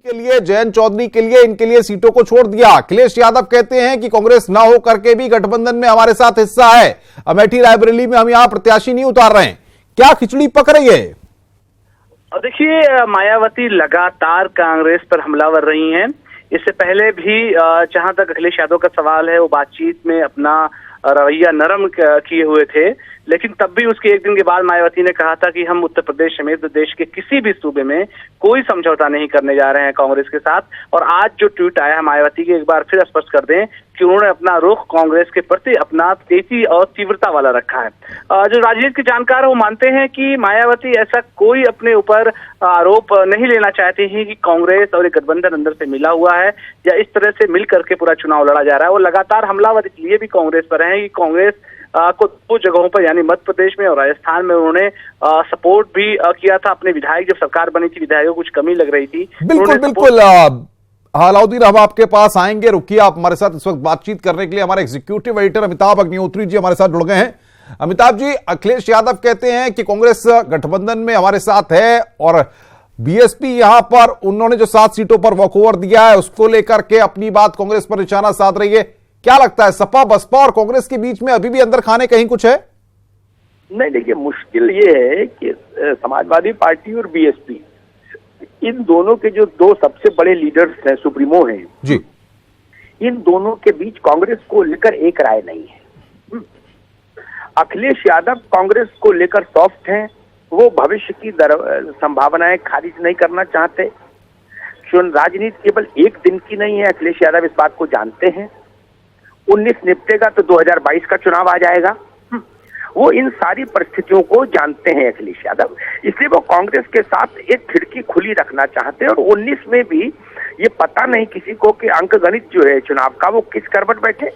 के लिए, जयंत चौधरी के लिए, इनके लिए सीटों को छोड़ दिया। अखिलेश यादव कहते हैं कि कांग्रेस ना हो करके भी गठबंधन में हमारे साथ हिस्सा है। अमेठी रायबरेली में हम यहां प्रत्याशी नहीं उतार रहे हैं। क्या खिचड़ी पक रही है? देखिए, मायावती लगातार कांग्रेस पर हमलावर रही हैं। इससे पहले भी जहां तक अखिलेश यादव का सवाल है, वो बातचीत में अपना रवैया नरम किए हुए थे, लेकिन तब भी उसके एक दिन के बाद मायावती ने कहा था कि हम उत्तर प्रदेश समेत देश के किसी भी सूबे में कोई समझौता नहीं करने जा रहे हैं कांग्रेस के साथ। और आज जो ट्वीट आया है मायावती के, एक बार फिर स्पष्ट कर दें कि उन्होंने अपना रुख कांग्रेस के प्रति अपना तेजी और तीव्रता वाला रखा है। जो राजनीति के जानकार है वो मानते हैं कि मायावती ऐसा कोई अपने ऊपर आरोप नहीं लेना चाहती है कि कांग्रेस और एक गठबंधन अंदर से मिला हुआ है या इस तरह से मिल करके पूरा चुनाव लड़ा जा रहा है। वो लगातार हमलावर इसलिए भी कांग्रेस पर है कि कांग्रेस को दो जगहों पर यानी मध्य प्रदेश में और राजस्थान में उन्होंने सपोर्ट भी किया था। अपने विधायक जब सरकार बनी थी, विधायकों को कुछ कमी लग रही थी। बिल्कुल बिल्कुल अलाउद्दीन, हम आपके पास आएंगे, रुकिए। आप हमारे साथ इस वक्त बातचीत करने के लिए हमारे एग्जीक्यूटिव एडिटर अमिताभ अग्निहोत्री जी हमारे साथ जुड़ गए हैं। अमिताभ जी, अखिलेश यादव कहते हैं कि कांग्रेस गठबंधन में हमारे साथ है और बीएसपी यहां पर उन्होंने जो 7 सीटों पर वॉकओवर दिया है उसको लेकर के अपनी बात कांग्रेस पर निशाना साध रही है। क्या लगता है, सपा बसपा और कांग्रेस के बीच में अभी भी अंदर खाने कहीं कुछ है? नहीं, देखिए, मुश्किल ये है कि समाजवादी पार्टी और बीएसपी, इन दोनों के जो दो सबसे बड़े लीडर्स हैं, सुप्रीमो हैं जी, इन दोनों के बीच कांग्रेस को लेकर एक राय नहीं है। अखिलेश यादव कांग्रेस को लेकर सॉफ्ट हैं, वो भविष्य की संभावनाएं खारिज नहीं करना चाहते। राजनीति केवल एक दिन की नहीं है, अखिलेश यादव इस बात को जानते हैं। 19 निपटेगा तो 2022 का चुनाव आ जाएगा। वो इन सारी परिस्थितियों को जानते हैं अखिलेश यादव, इसलिए वो कांग्रेस के साथ एक खिड़की खुली रखना चाहते हैं। और 19 में भी ये पता नहीं किसी को कि अंकगणित जो है चुनाव का वो किस करवट बैठे।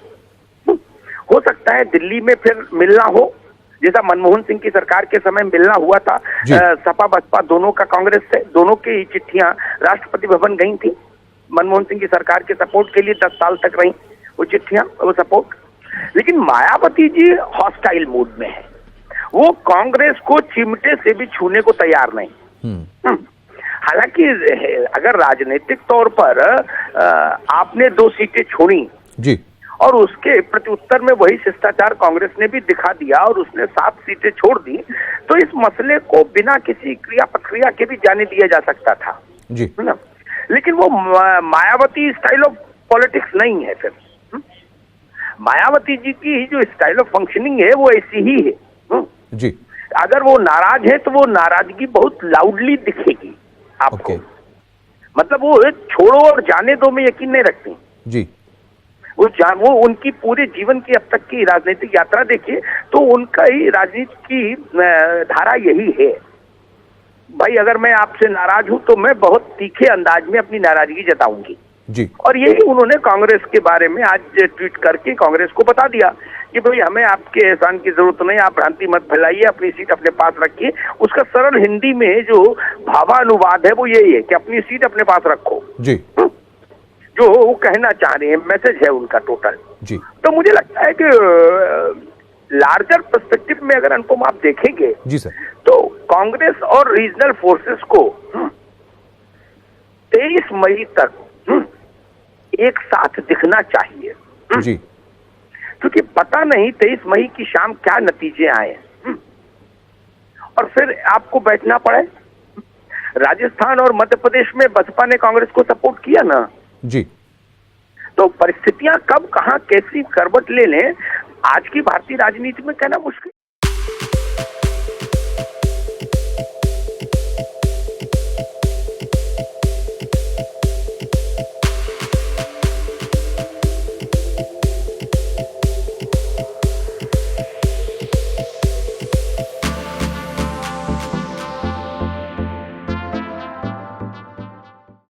हो सकता है दिल्ली में फिर मिलना हो, जैसा मनमोहन सिंह की सरकार के समय मिलना हुआ था। सपा बसपा दोनों का कांग्रेस से, दोनों की चिट्ठियां राष्ट्रपति भवन गई थी। मनमोहन सिंह की सरकार के सपोर्ट के लिए 10 साल तक रही वो चिट्ठियां, वो सपोर्ट। लेकिन मायावती जी हॉस्टाइल मूड में है, वो कांग्रेस को चिमटे से भी छूने को तैयार नहीं। हालांकि अगर राजनीतिक तौर पर आपने 2 सीटें छोड़ी जी, और उसके प्रत्युत्तर में वही शिष्टाचार कांग्रेस ने भी दिखा दिया और उसने 7 सीटें छोड़ दी, तो इस मसले को बिना किसी क्रिया प्रक्रिया के भी जाने दिया जा सकता था जी, है ना। लेकिन वो मायावती स्टाइल ऑफ पॉलिटिक्स नहीं है। फिर मायावती जी की जो स्टाइल ऑफ फंक्शनिंग है वो ऐसी ही है जी। अगर वो नाराज है तो वो नाराजगी बहुत लाउडली दिखेगी आपको। मतलब वो छोड़ो और जाने दो में यकीन नहीं रखती जी। वो उनकी पूरे जीवन की अब तक की राजनीतिक यात्रा देखिए तो उनका ही राजनीति की धारा यही है, भाई अगर मैं आपसे नाराज हूं तो मैं बहुत तीखे अंदाज में अपनी नाराजगी जताऊंगी जी। और यही उन्होंने कांग्रेस के बारे में आज ट्वीट करके कांग्रेस को बता दिया कि भाई हमें आपके एहसान की जरूरत नहीं, आप भ्रांति मत फैलाइए, अपनी सीट अपने पास रखिए। उसका सरल हिंदी में जो भावानुवाद है वो यही है कि अपनी सीट अपने पास रखो जी, जो वो कहना चाह रहे हैं, मैसेज है उनका टोटल जी। तो मुझे लगता है कि लार्जर पर्सपेक्टिव में अगर अनुपम आप देखेंगे जी सर, तो कांग्रेस और रीजनल फोर्सेस को 23 मई तक एक साथ दिखना चाहिए जी, क्योंकि पता नहीं 23 मई की शाम क्या नतीजे आए और फिर आपको बैठना पड़े। राजस्थान और मध्य प्रदेश में बसपा ने कांग्रेस को सपोर्ट किया ना जी, तो परिस्थितियां कब कहां कैसी करवट ले लें आज की भारतीय राजनीति में कहना मुश्किल।